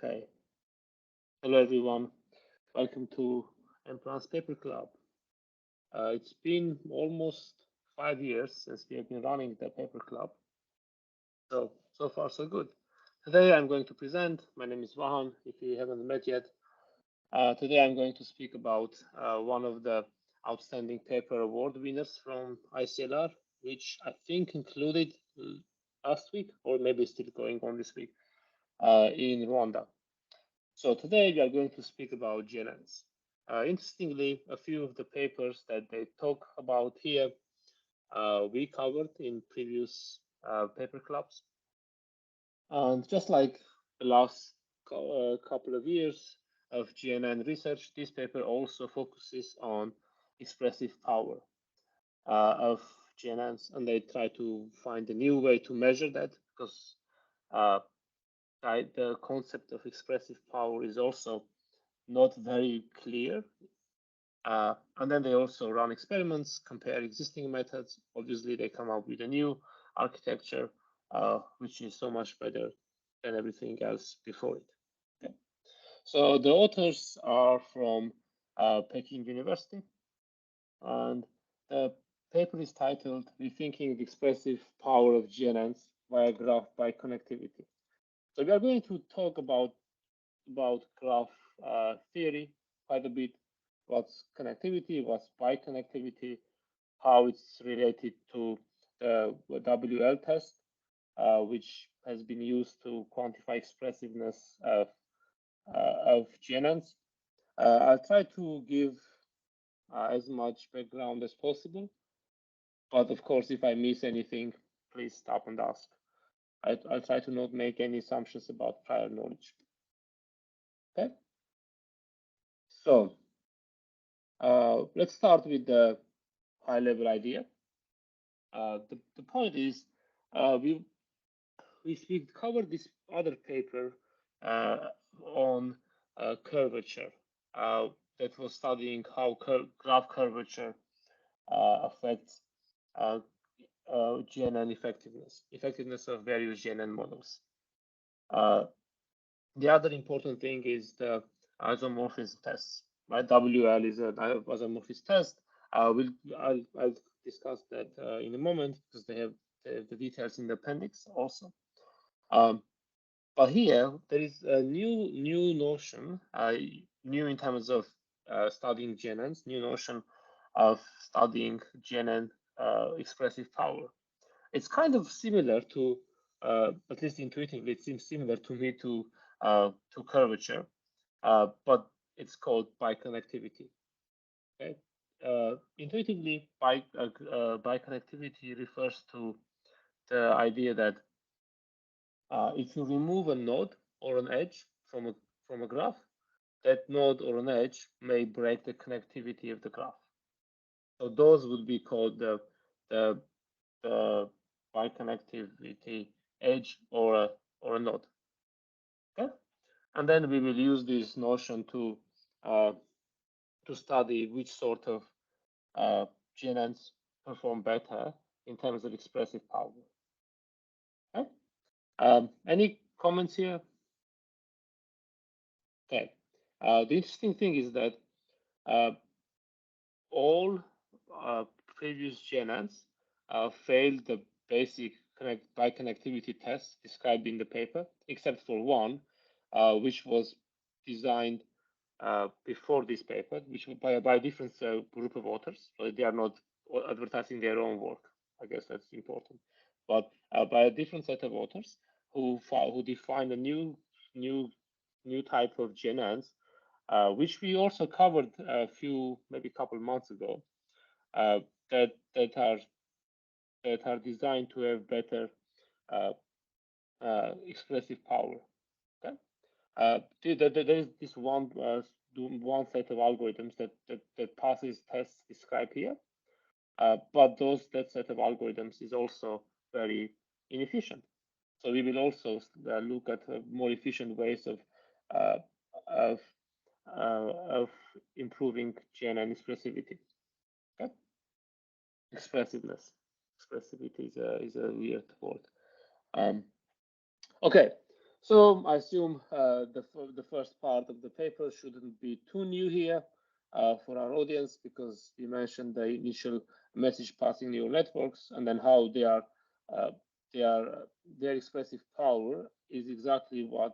Okay. Hello, everyone. Welcome to Entrance Paper Club. It's been almost 5 years since we have been running the paper club. So far, so good. Today, I'm going to present. My name is Vahan, if you haven't met yet. Today, I'm going to speak about one of the outstanding paper award winners from ICLR, which I think concluded last week, or maybe still going on this week, in Rwanda. So today we are going to speak about GNNs. Interestingly, a few of the papers that they talk about here we covered in previous paper clubs. And just like the last couple of years of GNN research, this paper also focuses on expressive power of GNNs, and they try to find a new way to measure that because the concept of expressive power is also not very clear. And then they also run experiments, compare existing methods. Obviously, they come up with a new architecture, which is so much better than everything else before it. Okay. So the authors are from Peking University, and the paper is titled Rethinking the Expressive Power of GNNs via Graph Biconnectivity. So we are going to talk about graph theory quite a bit. What's connectivity, what's biconnectivity, how it's related to the WL test, which has been used to quantify expressiveness of GNNs. I'll try to give as much background as possible, but of course, if I miss anything, please stop and ask. I'll try to not make any assumptions about prior knowledge. Okay. So let's start with the high-level idea. The point is we covered this other paper on curvature that was studying how graph curvature affects GNN effectiveness of various GNN models. The other important thing is the isomorphism tests. Right? WL is an isomorphism test. I'll discuss that in a moment because they have the details in the appendix also. But here there is a new notion, new in terms of studying GNNs, new notion of studying GNN expressive power. It's kind of similar to, at least intuitively, it seems similar to me to curvature, but it's called biconnectivity. Okay? Intuitively, biconnectivity refers to the idea that if you remove a node or an edge from a graph, that node or an edge may break the connectivity of the graph. So those would be called the biconnectivity edge or a node. Okay, and then we will use this notion to study which sort of GNNs perform better in terms of expressive power. Okay, any comments here? Okay, the interesting thing is that all previous GNNs failed the basic biconnectivity test described in the paper, except for one, which was designed before this paper, which by a different group of authors. So they are not advertising their own work. I guess that's important. But by a different set of authors who defined a new type of GNNs, which we also covered maybe a couple months ago, that are designed to have better expressive power. Okay, there is this one set of algorithms that passes tests described here, but that set of algorithms is also very inefficient. So we will also look at more efficient ways of improving GNN expressivity. Okay, expressiveness. Expressivity is a weird word. Okay, So I assume the first part of the paper shouldn't be too new here for our audience, because we mentioned the initial message passing neural networks, and then how uh, their expressive power is exactly what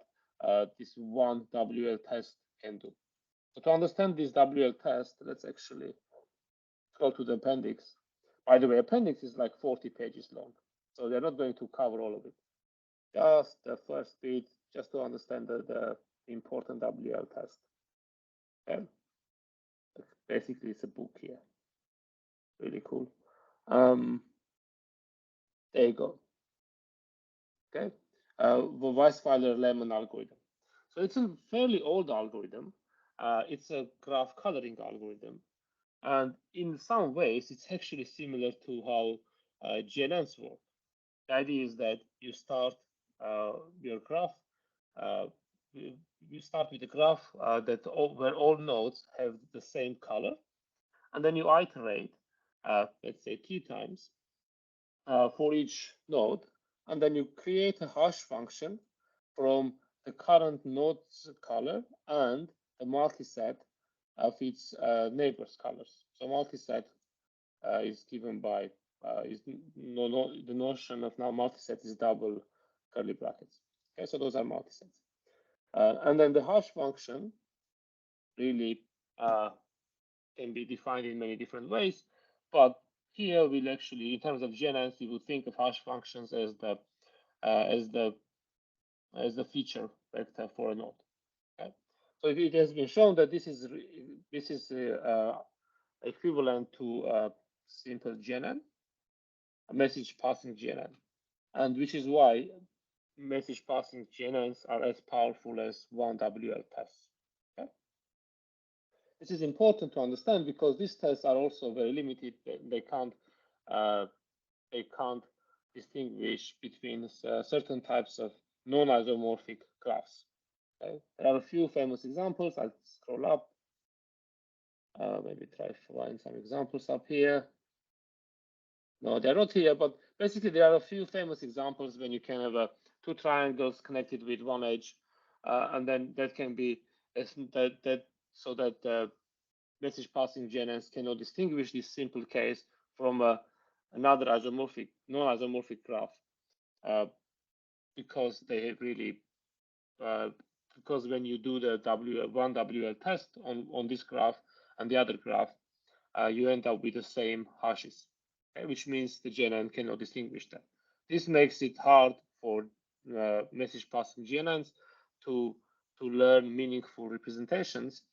this one WL test can do. So to understand this WL test, let's actually go to the appendix. By the way, appendix is like 40 pages long, so they're not going to cover all of it. Just the first bit, just to understand the important WL test. Okay? Basically, it's a book here. Really cool. There you go. Okay, the Weisweiler-Lemon algorithm. So it's a fairly old algorithm. It's a graph coloring algorithm, and in some ways, it's actually similar to how GNNs work. The idea is that you start your graph. Uh, you start with a graph where all nodes have the same color, and then you iterate, let's say t times, for each node, and then you create a hash function from the current node's color and the multiset of its neighbor's colors. So multiset is given by the notion of now multiset is double curly brackets. Okay, so those are multisets. And then the hash function really can be defined in many different ways, but here we'll actually, in terms of GNNs, we would think of hash functions as the feature vector for a node. Okay? So it has been shown that this is equivalent to a simple GNN, a message passing GNN, and which is why message passing GNNs are as powerful as one WL test. Okay? This is important to understand because these tests are also very limited. They can't distinguish between certain types of non-isomorphic graphs. Okay? There are a few famous examples. I'll scroll up. Maybe try to find some examples up here. No, they're not here, but basically there are a few famous examples when you can have two triangles connected with one edge, and then that can be so that the message passing GNNs cannot distinguish this simple case from another non-isomorphic graph, because they really because when you do the one WL test on this graph and the other graph, you end up with the same hashes, okay, which means the GNN cannot distinguish them. This makes it hard for message passing GNNs to learn meaningful representations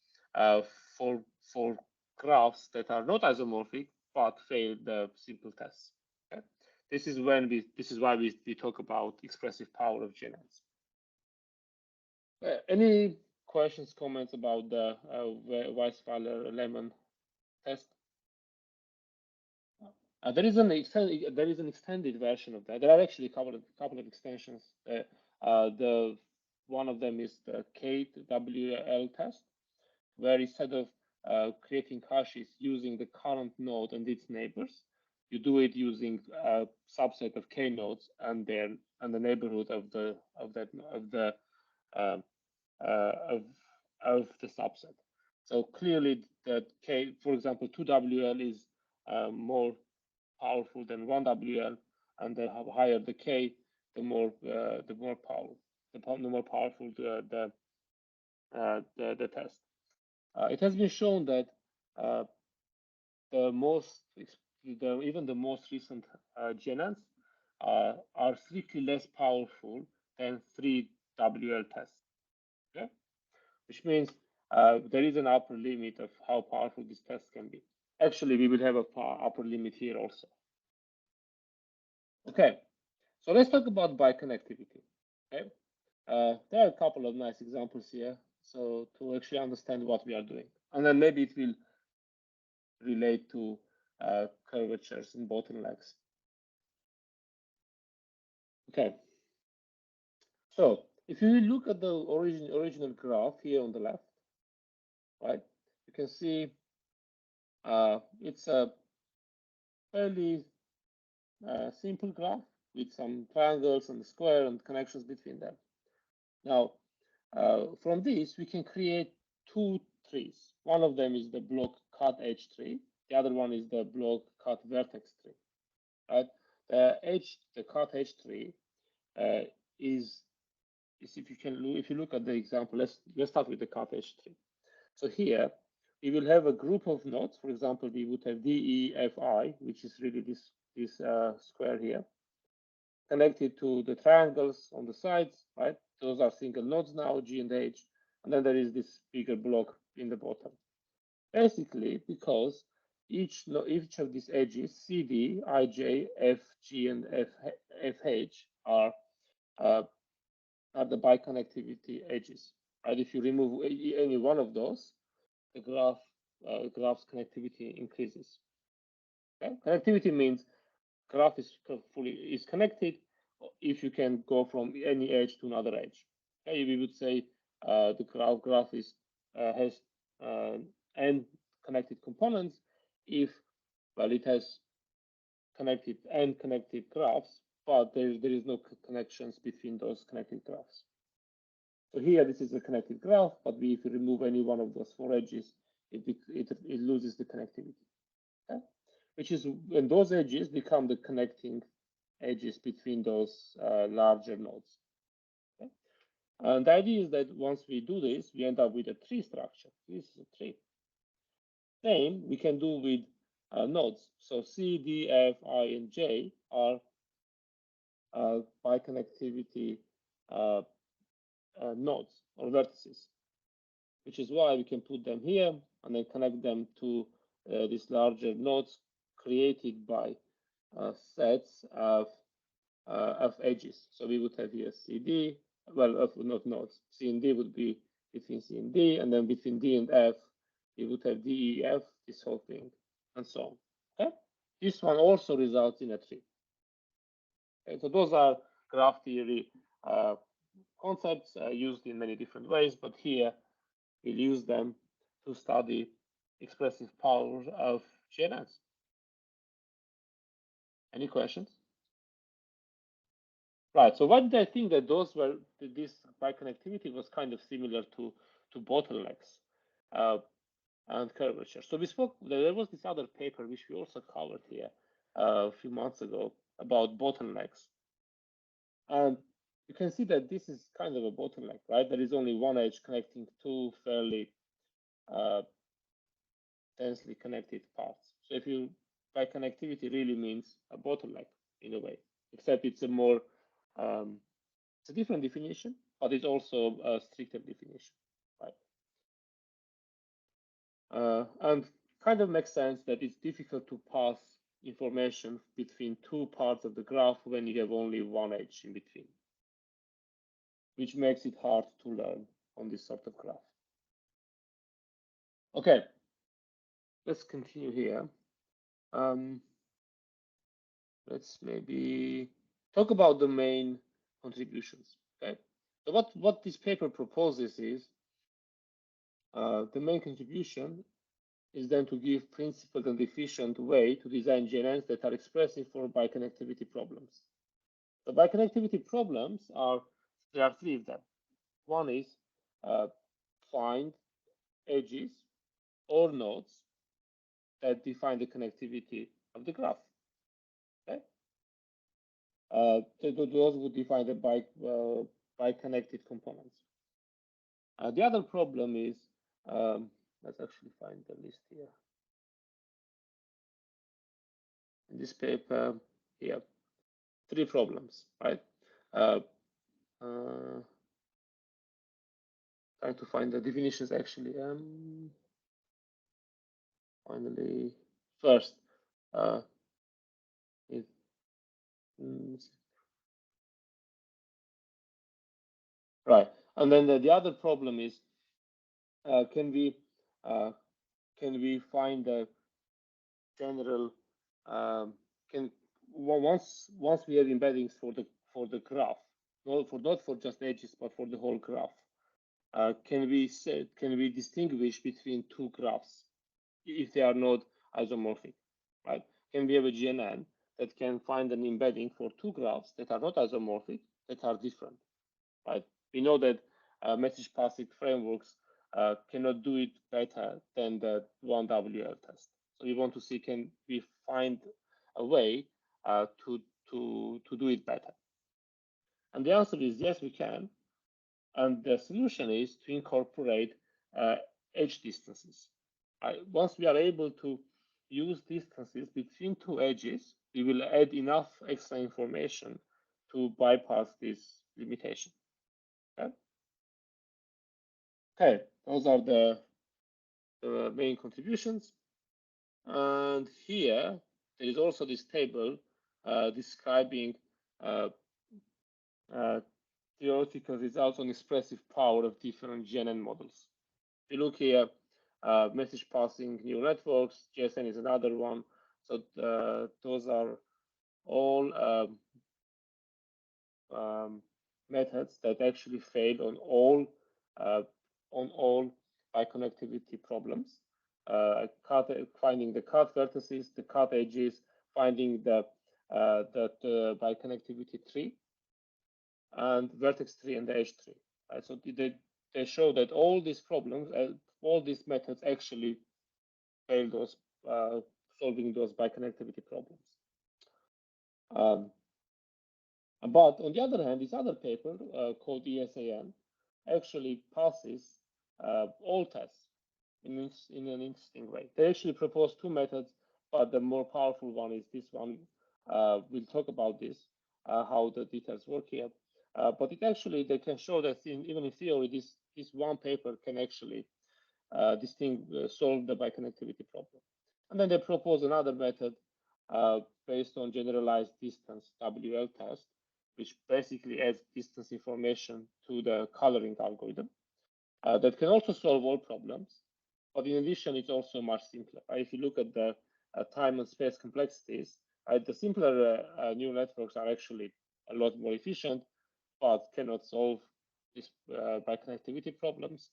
for graphs that are not isomorphic but fail the simple tests. Okay? This is why we talk about expressive power of GNNs. Any questions, comments about the Weisweiler-Lemon test? There is an extended version of that. There are actually a couple of extensions. One of them is the KWL test, where instead of creating hashes using the current node and its neighbors, you do it using a subset of k nodes and the neighborhood of the subset. So clearly, that k, for example, 2WL is more powerful than 1WL, and the higher the k, the more powerful the test. It has been shown that even the most recent GNNs are strictly less powerful than 3WL tests. Okay? Which means there is an upper limit of how powerful this test can be. Actually, we will have a upper limit here also. Okay, so let's talk about biconnectivity. Okay, there are a couple of nice examples here, so to actually understand what we are doing, and then maybe it will relate to curvatures and bottlenecks. Okay, so if you look at the original graph here on the left, right, you can see it's a fairly simple graph with some triangles and square and connections between them. Now, from this, we can create two trees. One of them is the block cut edge tree. The other one is the block cut vertex tree. Right? The cut edge tree is if you look at the example, let's start with the cut edge tree. So here we will have a group of nodes. For example, we would have D, E, F, I, which is really this square here, connected to the triangles on the sides, right? Those are single nodes now, G and H, and then there is this bigger block in the bottom. Basically, because each of these edges, CD, IJ, FG, and FH, are the biconnectivity edges. Right? If you remove any one of those, the graph's connectivity increases. Okay? Connectivity means graph is connected if you can go from any edge to another edge. Okay? We would say the graph has n connected components if, well, it has n connected graphs, but there is no connections between those connected graphs. So here, this is a connected graph, but if you remove any one of those four edges, it loses the connectivity. Okay? Which is when those edges become the connecting edges between those larger nodes. Okay? And the idea is that once we do this, we end up with a tree structure. This is a tree. Same we can do with nodes. So C, D, F, I, and J are biconnectivity nodes or vertices, which is why we can put them here and then connect them to these larger nodes created by sets of edges. So we would have here CD, well, not nodes. C and D would be between C and D, and then between D and F, we would have D, E, F, this whole thing, and so on. Okay? This one also results in a tree. Okay, so those are graph theory concepts used in many different ways, but here we'll use them to study expressive power of GNNs. Any questions? Right. So why did I think that this biconnectivity was kind of similar to bottlenecks and curvature? So we spoke. There was this other paper which we also covered here a few months ago about bottlenecks, and you can see that this is kind of a bottleneck, right? There is only one edge connecting two fairly densely connected parts. So if you biconnectivity really means a bottleneck in a way, except it's a more it's a different definition, but it's also a stricter definition, right? And kind of makes sense that it's difficult to pass information between two parts of the graph when you have only one edge in between, which makes it hard to learn on this sort of graph. Okay, let's continue here. Let's maybe talk about the main contributions. Okay, so what this paper proposes is the main contribution is then to give principled and efficient way to design GNNs that are expressive for biconnectivity problems. The biconnectivity problems there are three of them. One is find edges or nodes that define the connectivity of the graph. Okay, those would define the biconnected components. The other problem is, let's actually find the list here. In this paper, here, three problems, right? Trying to find the definitions actually. Finally, first, right, and then the other problem is, can we find the general once we have embeddings for the graph, not for just edges, but for the whole graph, can we distinguish between two graphs if they are not isomorphic, right? Can we have a GNN that can find an embedding for two graphs that are not isomorphic, that are different, right? We know that message passing frameworks cannot do it better than the 1WL test. So we want to see, can we find a way to do it better? And the answer is yes, we can. And the solution is to incorporate edge distances. Once we are able to use distances between two edges, we will add enough extra information to bypass this limitation. Okay, okay, those are the main contributions. And here, there is also this table describing theoretical results on expressive power of different GNN models. If you look here, message passing neural networks, GSN is another one. So those are all methods that actually fail on all biconnectivity problems. Finding the cut vertices, the cut edges, finding the biconnectivity tree, and vertex tree and the edge tree. Right? So they show that all these problems, all these methods actually fail those solving those biconnectivity problems. But on the other hand, this other paper called ESAN actually passes all tests in an interesting way. They actually propose two methods, but the more powerful one is this one. We'll talk about this, how the details work here. But it actually, they can show that even in theory, this one paper can actually solve the biconnectivity problem. And then they propose another method based on generalized distance WL test, which basically adds distance information to the coloring algorithm that can also solve all problems. But in addition, it's also much simpler. If you look at the time and space complexities, the simpler neural networks are actually a lot more efficient, but cannot solve these biconnectivity problems.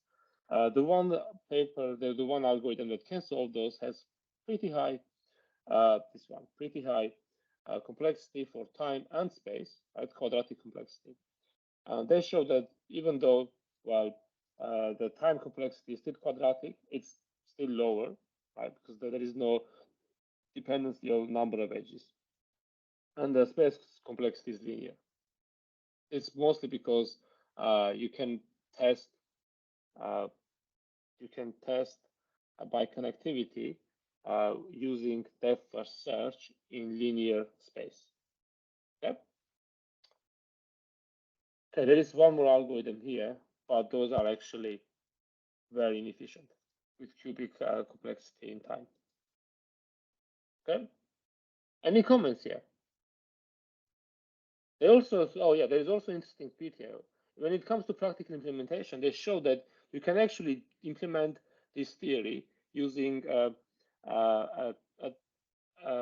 The one paper, the one algorithm that can solve those has pretty high, pretty high complexity for time and space, right? Quadratic complexity. And they show that even though, well, the time complexity is still quadratic, it's still lower, right? Because there is no dependency on number of edges. And the space complexity is linear. It's mostly because you can test biconnectivity using depth first search in linear space. Okay. Okay, there is one more algorithm here, but those are actually very inefficient with cubic complexity in time. Okay. Any comments here? They also, oh yeah, there is also interesting bit here. When it comes to practical implementation, they show that you can actually implement this theory using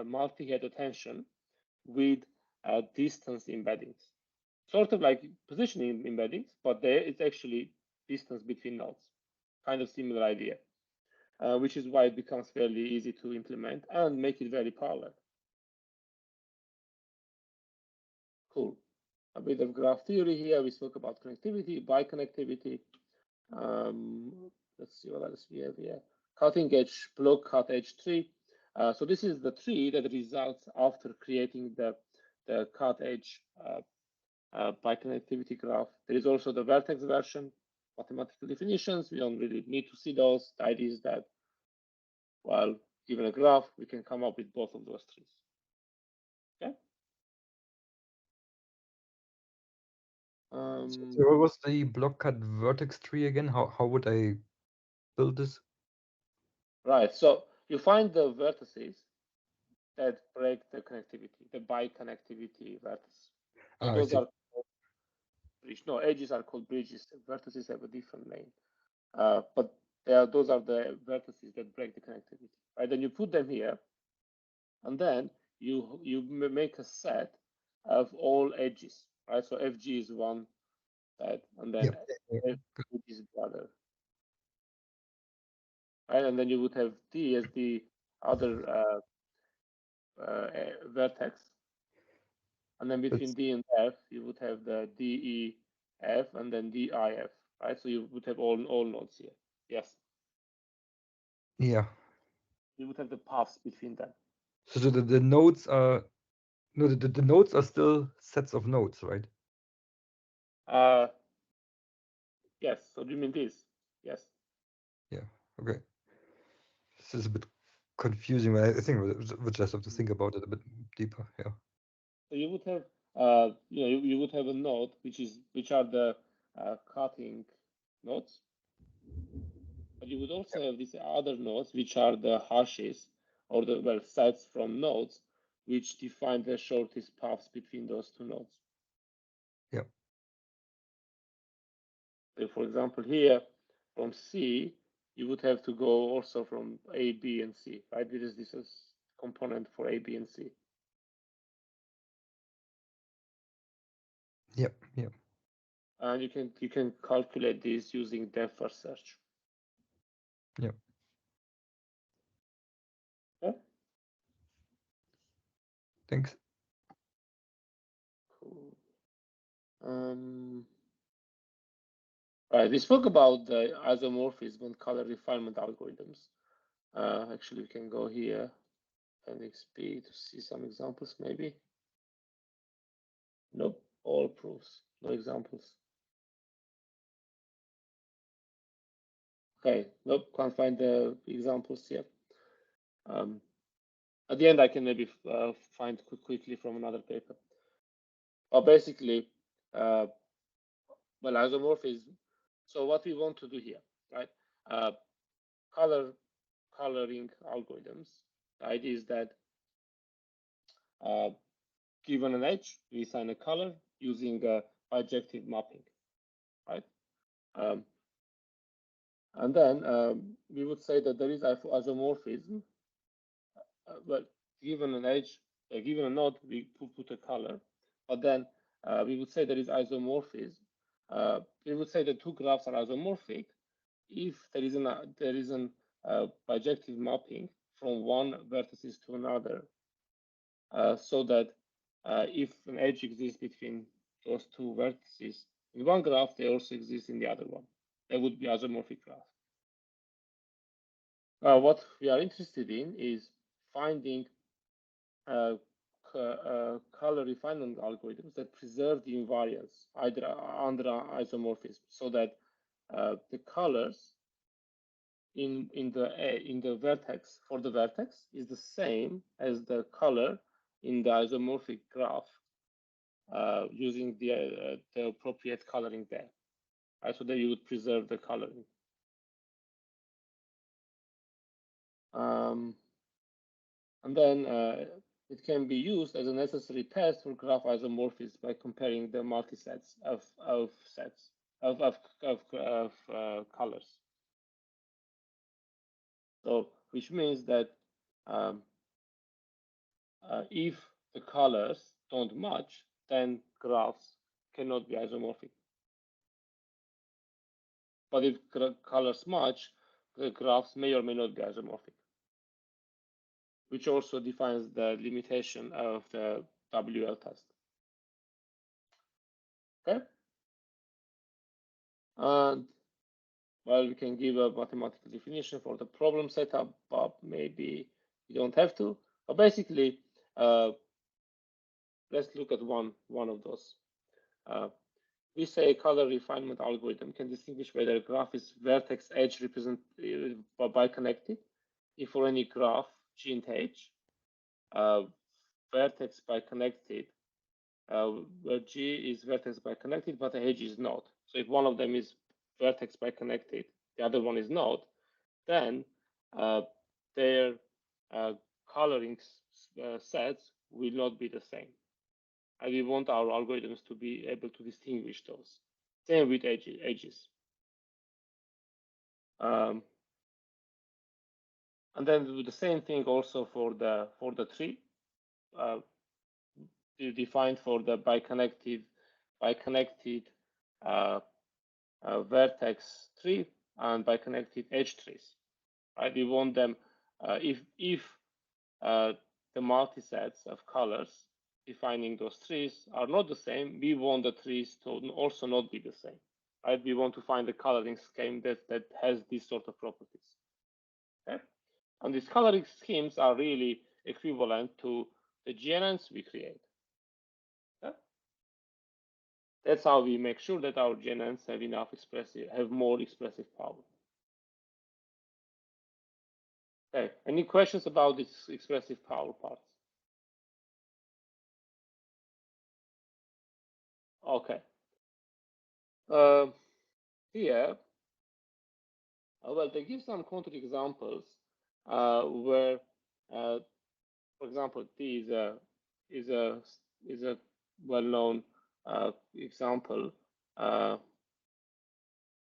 multi-head attention with distance embeddings. Sort of like positioning embeddings, but there it's actually distance between nodes. Kind of similar idea, which is why it becomes fairly easy to implement and make it very parallel. Cool. A bit of graph theory here. We spoke about connectivity, biconnectivity. Let's see what else we have here. Cutting edge block, cut edge tree. So this is the tree that results after creating the cut edge biconnectivity graph. There is also the vertex version, mathematical definitions. We don't really need to see those. The idea is that, well, given a graph, we can come up with both of those trees. Okay. So what was the block cut vertex tree again? How would I build this? Right. So you find the vertices that break the connectivity, the biconnectivity vertices. So those are bridges. No, edges are called bridges. Vertices have a different name. But those are the vertices that break the connectivity. Right. Then you put them here, and then you make a set of all edges. Right. So FG is one set, and then F is the other. Right. And then you would have D as the other vertex. And then between D and F, you would have the DE F and then DIF, right? So you would have all nodes here. Yes. Yeah. You would have the paths between them. So the nodes are no the nodes are still sets of nodes, right? Yes. So do you mean this? Yes. Yeah. Okay. This is a bit confusing, but I think we'll just have to think about it a bit deeper. Yeah. So you would have, you would have a node which are the cutting nodes, but you would also have these other nodes which are the hashes or the sets from nodes which define the shortest paths between those two nodes. Yeah. So for example, here from C, you would have to go also from A, B, and C, right? This is component for A, B, and C. Yep. Yep. And you can calculate this using depth first search. Yep. Okay? Thanks. Cool. Right, we spoke about the isomorphism and color refinement algorithms. Actually, we can go here and XP to see some examples, maybe. Nope, all proofs, no examples. Okay, nope, can't find the examples yet. At the end, I can maybe find quickly from another paper. But basically, well, isomorphism. So what we want to do here, right? Coloring algorithms. The idea is that given an edge, we assign a color using bijective mapping, right? And then we would say that there is isomorphism. Well, given an edge, given a node, we put a color, but then we would say there is isomorphism. We would say the two graphs are isomorphic if there is an bijective mapping from one vertices to another, so that if an edge exists between those two vertices in one graph, they also exist in the other one. That would be isomorphic graph. What we are interested in is finding color refinement algorithms that preserve the invariance either under isomorphism, so that the colors in the vertex for the vertex is the same as the color in the isomorphic graph using the appropriate coloring there. Right, so that you would preserve the coloring. And then it can be used as a necessary test for graph isomorphism by comparing the multisets of colors. So, which means that if the colors don't match, then graphs cannot be isomorphic. But if colors match, the graphs may or may not be isomorphic, which also defines the limitation of the WL test. Okay. And well, we can give a mathematical definition for the problem setup, but maybe you don't have to. But basically, let's look at one of those. We say a color refinement algorithm can distinguish whether a graph is vertex edge represented by connected if for any graph G and H, vertex by connected, where G is vertex by connected, but the H is not. So if one of them is vertex by connected, the other one is not, then their coloring sets will not be the same. And we want our algorithms to be able to distinguish those. Same with edges. And then do the same thing also for the tree. Defined for the biconnected vertex tree and biconnected edge trees. Right? We want them if the multisets of colors defining those trees are not the same, we want the trees to also not be the same, right? We want to find a coloring scheme that has these sort of properties. Okay? And these coloring schemes are really equivalent to the GNNs we create. Okay? That's how we make sure that our GNNs have more expressive power. Okay, any questions about this expressive power part? Okay. Here, well, they give some concrete examples where, for example, T is a well-known example.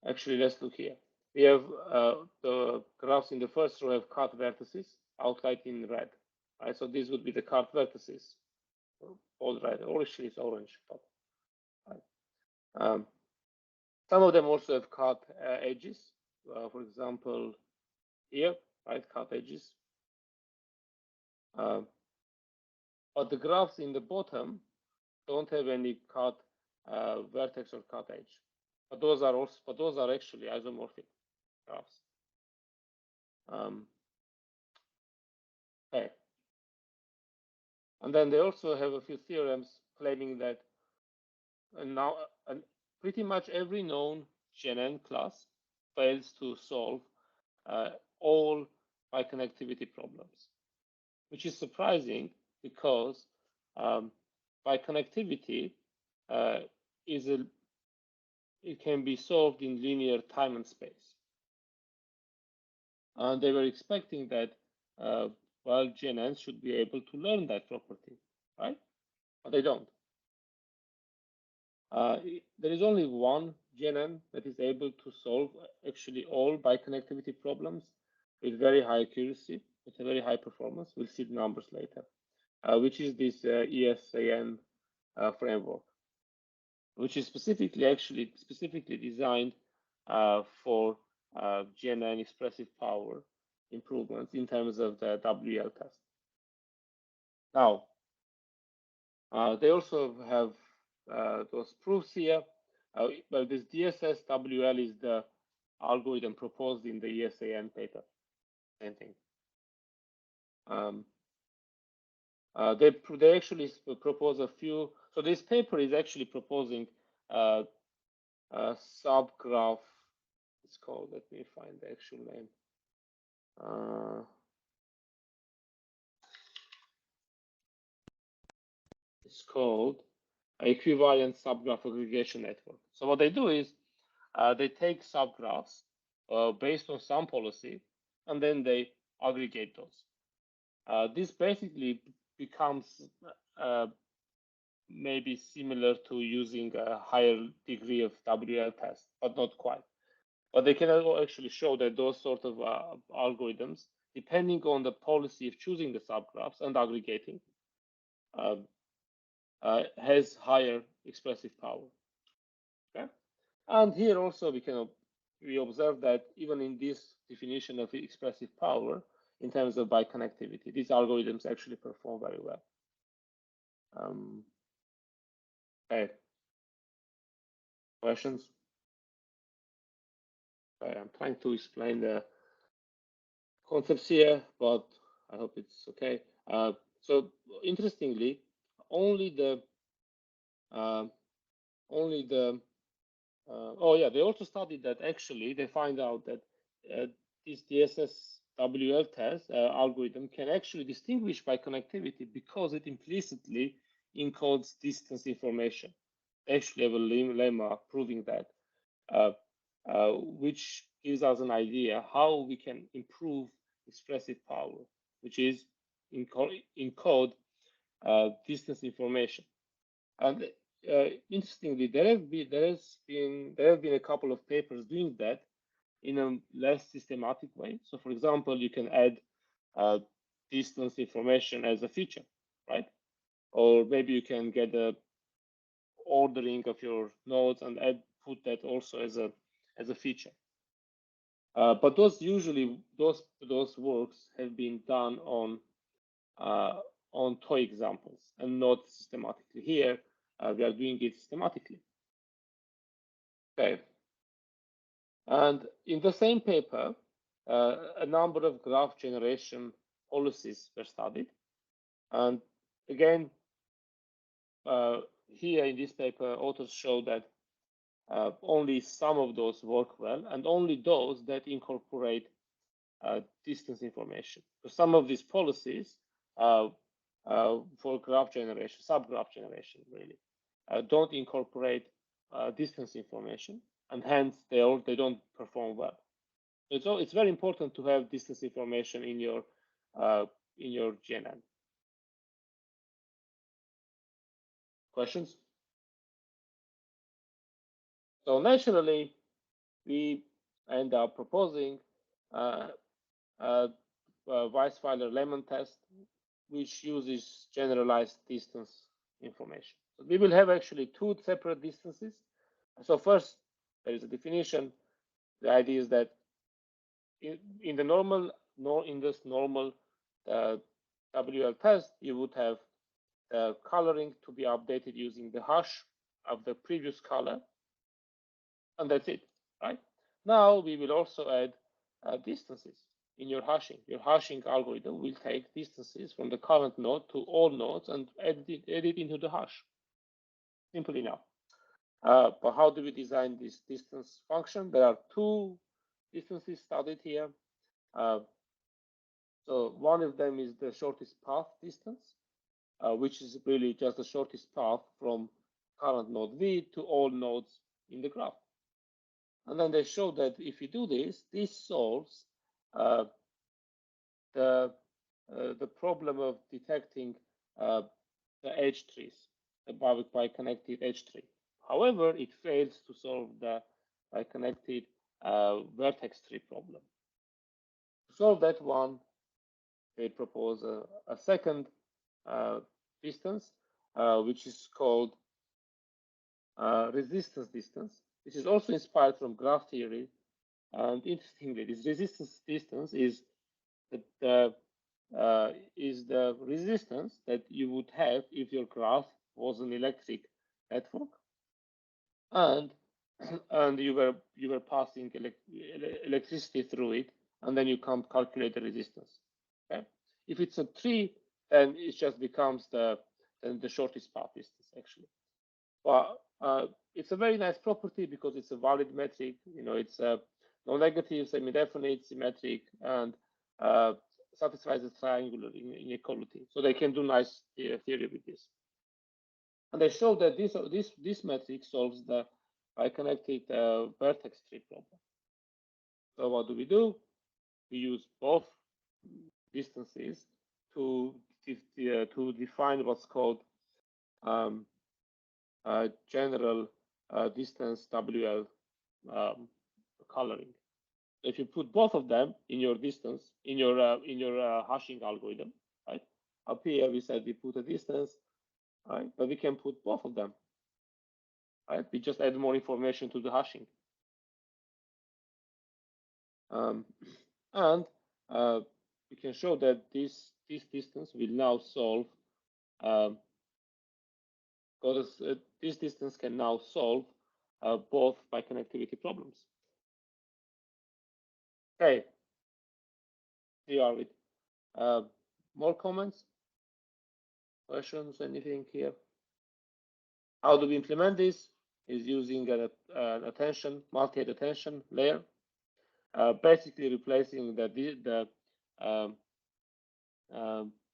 Actually, let's look here. We have the graphs in the first row have cut vertices outlined in red. Right, so these would be the cut vertices, all red, or actually it's orange. But, right. Some of them also have cut edges. For example, here, right, cut edges. But the graphs in the bottom don't have any cut vertex or cut edge. But those are actually isomorphic graphs. Okay. And then they also have a few theorems claiming that now pretty much every known GNN class fails to solve all biconnectivity problems, which is surprising because biconnectivity it can be solved in linear time and space. And they were expecting that well, GNNs should be able to learn that property, right? But they don't. There is only one GNN that is able to solve actually all biconnectivity problems with very high accuracy, with a very high performance. We'll see the numbers later, which is this ESAN framework, which is specifically designed for GNN expressive power improvements in terms of the WL test. Now, they also have those proofs here. Well, this DSS WL is the algorithm proposed in the ESAN paper. Same thing. They actually propose a few. So this paper is actually proposing a subgraph. It's called. Let me find the actual name. It's called equivalent subgraph aggregation network. So what they do is they take subgraphs based on some policy, and then they aggregate those. This basically becomes maybe similar to using a higher degree of WL test, but not quite. But they can actually show that those sort of algorithms, depending on the policy of choosing the subgraphs and aggregating, has higher expressive power. Okay, and here also we observe that even in this definition of expressive power, in terms of biconnectivity, these algorithms actually perform very well. Okay. Questions? Okay, I'm trying to explain the concepts here, but I hope it's okay. So interestingly, only the oh yeah, they also studied that actually they find out that this DSS-WL test algorithm can actually distinguish biconnectivity because it implicitly encodes distance information. They actually have a lemma proving that, which gives us an idea how we can improve expressive power, which is encode distance information. And interestingly, there have been a couple of papers doing that in a less systematic way. So, for example, you can add distance information as a feature, right? Or maybe you can get the ordering of your nodes and put that also as a feature. But those works have been done on on toy examples and not systematically. Here, we are doing it systematically. Okay. And in the same paper, a number of graph generation policies were studied. And again, here in this paper, authors show that only some of those work well, and only those that incorporate distance information. So some of these policies for graph generation, subgraph generation, really, don't incorporate distance information, and hence they don't perform well. So it's very important to have distance information in your GNN. Questions? So naturally, we end up proposing Weisweiler-Lemon test, which uses generalized distance information. So we will have actually two separate distances. So first, there is a definition. The idea is that in this normal WL test, you would have the coloring to be updated using the hash of the previous color, and that's it, right? Now we will also add distances in your hashing. Your hashing algorithm will take distances from the current node to all nodes and add it into the hash. Simple enough. But how do we design this distance function? There are two distances studied here. So one of them is the shortest path distance, which is really just the shortest path from current node V to all nodes in the graph. And then they show that if you do this, this solves the problem of detecting the edge trees, the biconnected edge tree. However, it fails to solve the biconnected vertex tree problem. To solve that one, they propose a second distance, which is called resistance distance. This is also inspired from graph theory. And interestingly, this resistance distance is the resistance that you would have if your graph was an electric network, and you were passing electricity through it, and then you can't calculate the resistance. Okay, if it's a tree, then it just becomes the shortest path distance actually. But it's a very nice property because it's a valid metric. You know, it's non-negative, semi-definite, symmetric, and satisfies the triangular inequality. So they can do nice theory with this. And they show that this metric solves the biconnected vertex tree problem. So what do? We use both distances to define what's called general distance WL coloring. If you put both of them in your distance, in your hashing algorithm, right? Up here we said we put a distance, right? But we can put both of them, right? We just add more information to the hashing. And we can show that this distance will now solve because this distance can now solve both biconnectivity problems. Okay, here are it. More comments, questions, anything here? How do we implement this? Is using an attention, multi-head attention layer, basically replacing the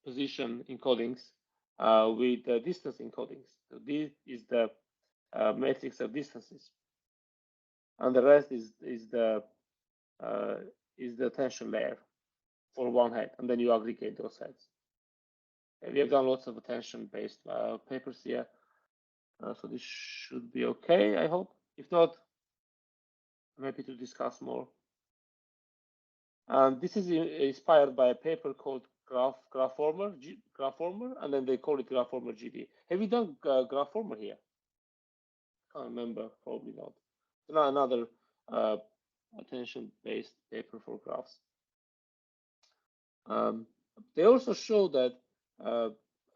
position encodings with the distance encodings. So this is the matrix of distances, and the rest is the attention layer for one head, and then you aggregate those heads. Okay, we have done lots of attention-based papers here, so this should be okay, I hope. If not, I'm happy to discuss more. And this is inspired by a paper called Graphformer, and then they call it Graphformer GD. Have you done Graphformer here? Can't remember, probably not. So now another attention-based paper for graphs. They also show that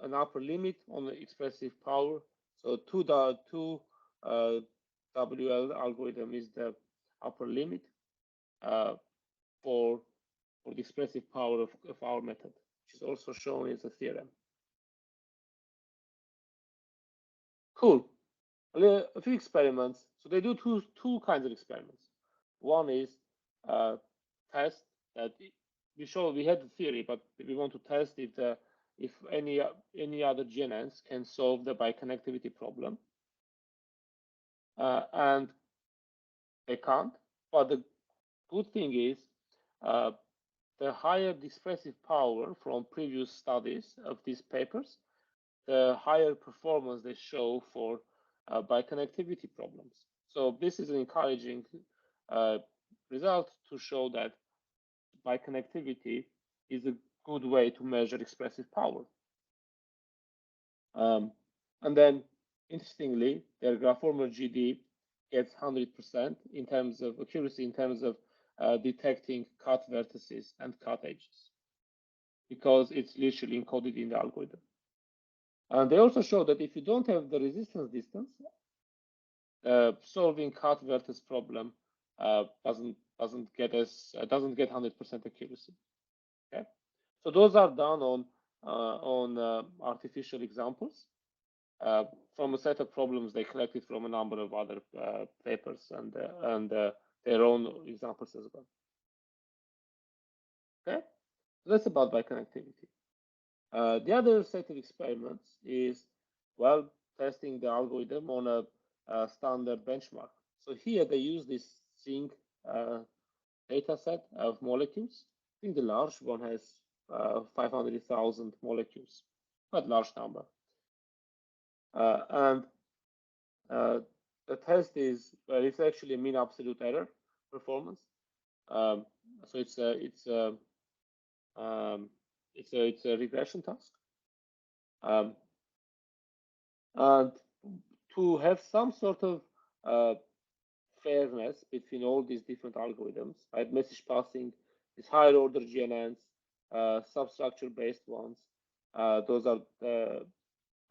an upper limit on the expressive power. So 2 WL algorithm is the upper limit for the expressive power of our method, which is also shown as a theorem. Cool. A few experiments. So they do two kinds of experiments. One is test that we had the theory, but we want to test if any other GNNs can solve the biconnectivity problem, and they can't. But the good thing is the higher the expressive power from previous studies of these papers, the higher performance they show for biconnectivity problems. So this is an encouraging result to show that biconnectivity is a good way to measure expressive power. And then, interestingly, their Graphomer GD gets 100% in terms of accuracy, in terms of detecting cut vertices and cut edges, because it's literally encoded in the algorithm. And they also show that if you don't have the resistance distance, solving cut vertex problem doesn't get 100% accuracy. Okay, so those are done on artificial examples from a set of problems they collected from a number of other papers and their own examples as well. Okay, so that's about biconnectivity. The other set of experiments is, well, testing the algorithm on a standard benchmark. So here they use this zinc data set of molecules. I think the large one has 500,000 molecules, quite large number. And the test is, well, it's actually a mean absolute error performance. So it's a regression task. And to have some sort of fairness between all these different algorithms, right? Message passing, these higher order GNNs, substructure based ones. Those are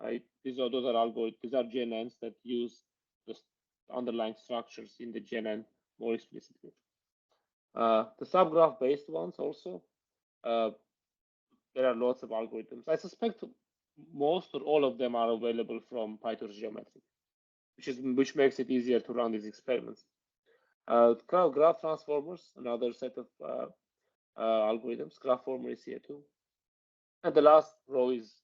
GNNs that use the underlying structures in the GNN more explicitly. The subgraph based ones also. There are lots of algorithms. I suspect most or all of them are available from PyTorch Geometry, which makes it easier to run these experiments. Graph transformers, another set of algorithms. Graphomer is here too. And the last row is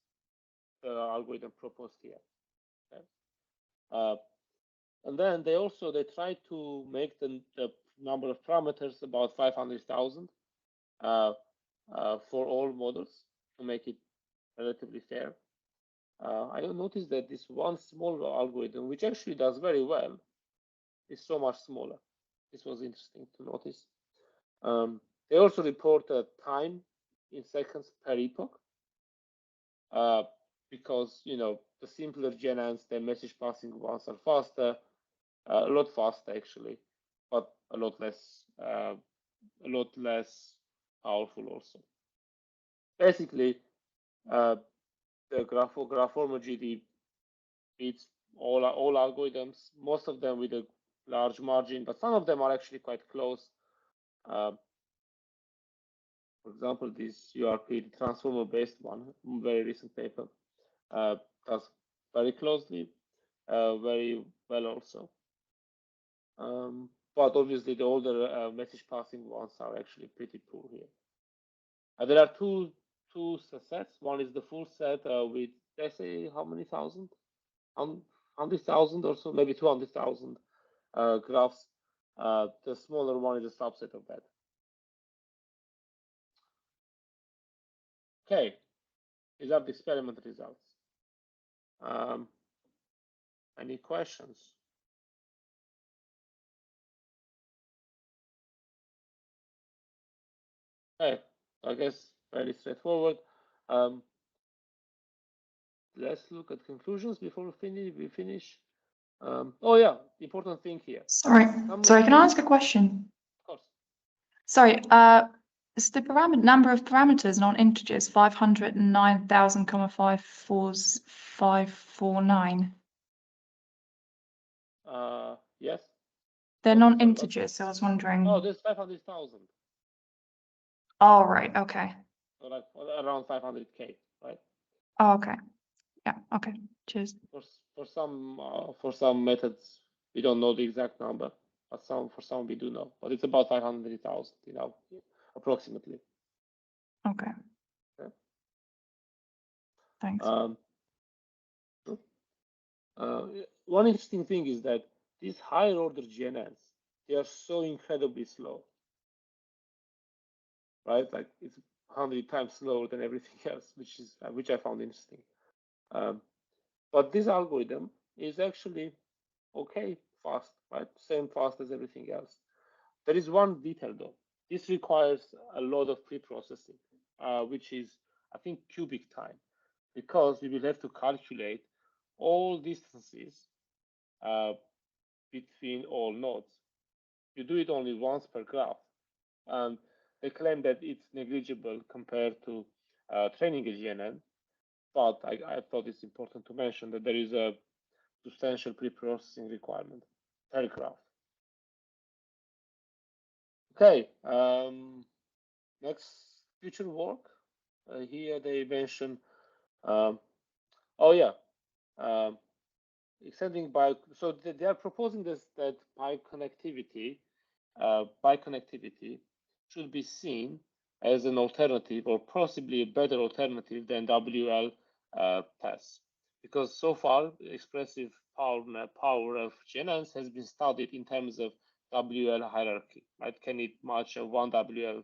the algorithm proposed here. Okay. And then they try to make the number of parameters about 500,000 for all models to make it relatively fair. I noticed that this one small algorithm, which actually does very well, is so much smaller. This was interesting to notice. They also report time in seconds per epoch, because the simpler GNNs, the message passing ones are faster, a lot faster actually, but a lot less powerful also. Basically, the Graphomer GD beats all algorithms, most of them with a large margin, but some of them are actually quite close. For example, this URP, the transformer-based one, very recent paper, does very closely, very well also. But obviously, the older message passing ones are actually pretty poor here. There are two sets. One is the full set with, let's say, how many thousand? 100,000 or so, maybe 200,000 graphs. The smaller one is a subset of that. Okay, these are the experiment results. Any questions? Okay, I guess very straightforward. Let's look at conclusions before we finish. Oh yeah, the important thing here. Sorry, can I ask a question? Of course. Sorry, Is the number of parameters non-integers 509,549? Yes. They're non-integers, so I was wondering. Oh, there's 500,000. Oh, right. Okay. So like around 500K, right? Oh, okay. Yeah. Okay. Cheers. For some methods, we don't know the exact number, but for some we do know. But it's about 500,000, approximately. Okay. Yeah. Thanks. One interesting thing is that these higher order GNNs, they are so incredibly slow, right? Like it's 100 times slower than everything else, which I found interesting. But this algorithm is actually okay fast, right? Same fast as everything else. There is one detail though. This requires a lot of pre-processing, which is, I think, cubic time, because we will have to calculate all distances between all nodes. You do it only once per graph, and they claim that it's negligible compared to training a GNN. But I thought it's important to mention that there is a substantial pre-processing requirement per graph. Okay, next future work. Here they mention, oh yeah, extending so they are proposing that biconnectivity should be seen as an alternative, or possibly a better alternative than WL tests, because so far expressive power of GNNs has been studied in terms of WL hierarchy, right? Can it match a 1 WL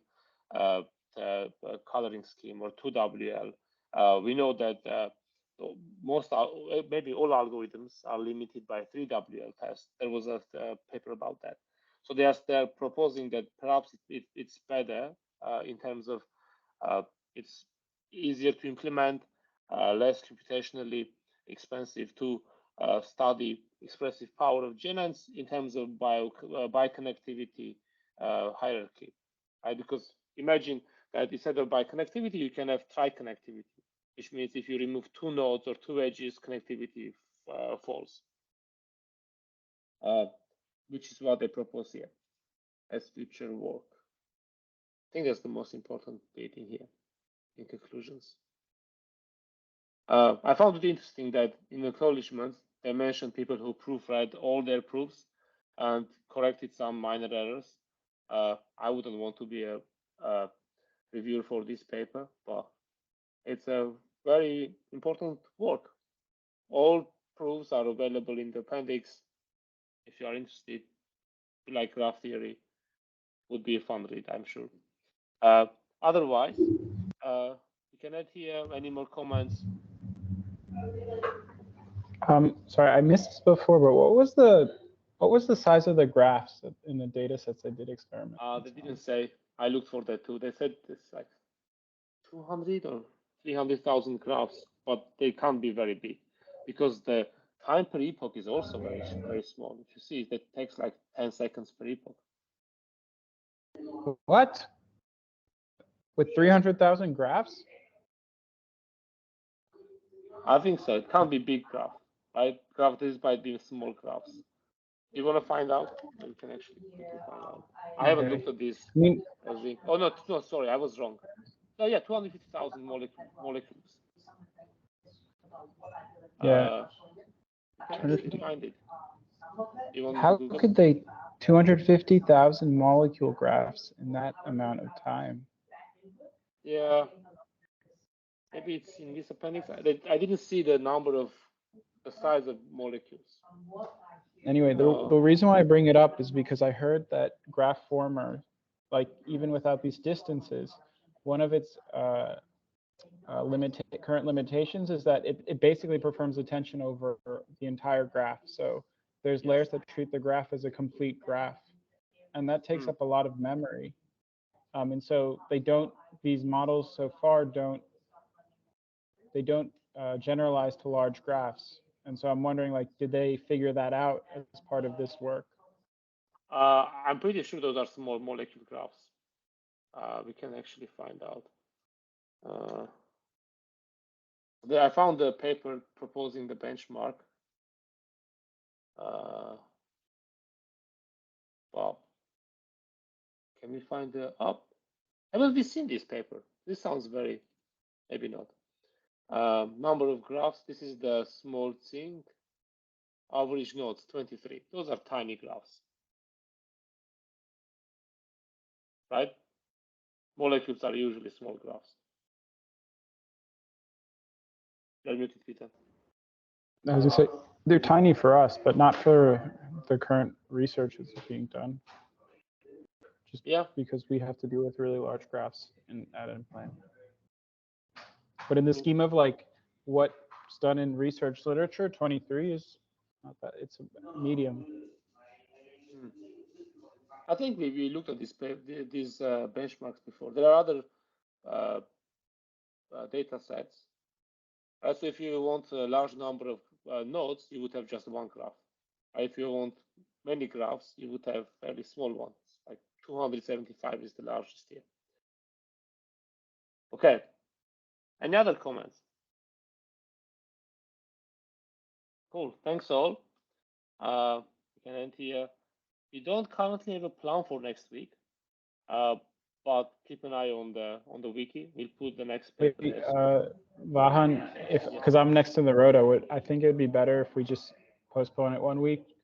coloring scheme or 2 WL? We know that maybe all algorithms are limited by 3 WL tests. There was a paper about that. So they are proposing that perhaps it's better in terms of it's easier to implement, less computationally expensive to study expressive power of GNNs in terms of biconnectivity hierarchy, right? Because imagine that instead of biconnectivity, you can have triconnectivity, which means if you remove 2 nodes or 2 edges, connectivity falls, which is what they propose here as future work. I think that's the most important bit in here, in conclusions. I found it interesting that in acknowledgements, they mentioned people who proofread all their proofs and corrected some minor errors. I wouldn't want to be a reviewer for this paper, but it's a very important work. All proofs are available in the appendix. If you are interested, if you like graph theory, would be a fun read, I'm sure. Otherwise, you can add here any more comments. Sorry, I missed this before, but what was the size of the graphs in the data sets they did experiment? They didn't say. I looked for that too. They said it's like 200 or 300,000 graphs, but they can't be very big because the time per epoch is also very small. If you see, that takes like 10 seconds per epoch. What? With 300,000 graphs? I think so. It can't be big graph, right? Graph this by being small graphs. You want to find out? You can actually find out. I haven't looked at this. Oh no, sorry, I was wrong. No, yeah, 250,000 molecules. Yeah. You can actually find it. How could they 250,000 molecule graphs in that amount of time? Yeah, maybe it's in this appendix. I didn't see the size of molecules. Anyway, the reason why I bring it up is because I heard that graph former, like even without these distances, one of its current limitations is that it basically performs attention over the entire graph. So there's layers that treat the graph as a complete graph, and that takes up a lot of memory. And so these models so far don't generalize to large graphs. And so I'm wondering, like, did they figure that out as part of this work? I'm pretty sure those are small molecule graphs. we can actually find out. I found the paper proposing the benchmark. Wow. Can we find the up? Haven't we seen this paper? This sounds very, maybe not. Number of graphs. This is the small thing. Average nodes 23. Those are tiny graphs, right? Molecules are usually small graphs. You're muted, Peter. I was gonna say, they're tiny for us, but not for the current research that's being done. Just because we have to deal with really large graphs at implant. But in the scheme of like what's done in research literature, 23 is not that, it's a medium. I think we looked at these benchmarks before. There are other data sets. So if you want a large number of nodes, you would have just one graph. If you want many graphs, you would have fairly small ones, like 275 is the largest here. Okay. Any other comments? Cool. Thanks all. We can end here. We don't currently have a plan for next week, but keep an eye on the wiki. We'll put the next paper there. Vahan, because I'm next in the road, I think it'd be better if we just postpone it 1 week.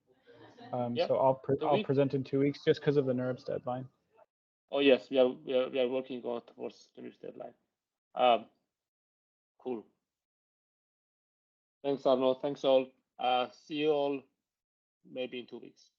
So I'll present in 2 weeks just because of the NURBS deadline. Oh yes, we are working on towards the NURBS deadline. Cool. Thanks, Arno. Thanks all. See you all maybe in 2 weeks.